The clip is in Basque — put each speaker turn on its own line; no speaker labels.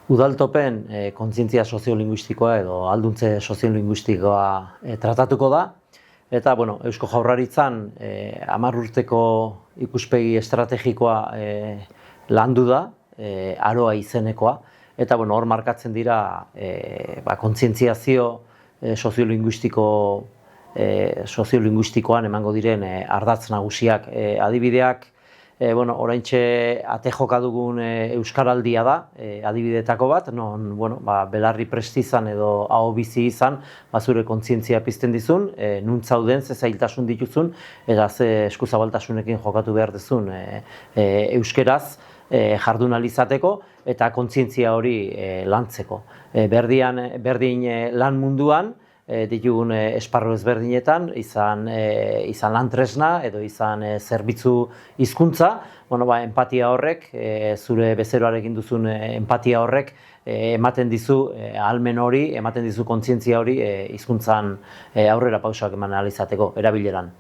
Udaltopen kontzientzia soziolinguistikoa edo alduntze soziolinguistikoa tratatuko da. Eta, Eusko Jaurlaritzan 10 urteko ikuspegi estrategikoa landu da, aroa izenekoa. Eta, hor markatzen dira kontzientziazio soziolinguistikoan emango diren ardatz nagusiak adibideak. Oraintxe ate joka dugun euskaraldia da, adibidetako bat, non belarri prest izan edo aho bizi izan, zure kontzientzia pizten dizun, nun zauden, ze zailtasun dituzun, eta ze eskuzabaltasunekin jokatu behar duzun euskeraz jardun ahal izateko eta kontzientzia hori lantzeko. Berdin lan munduan, ditugun esparru ezberdinetan, izan lan tresna edo izan zerbitzu hizkuntza, empatia horrek, zure bezeroarekin duzun empatia horrek ematen dizu ahalmen hori, ematen dizu kontzientzia hori hizkuntzan aurrera pausoak eman ahal izateko erabileran.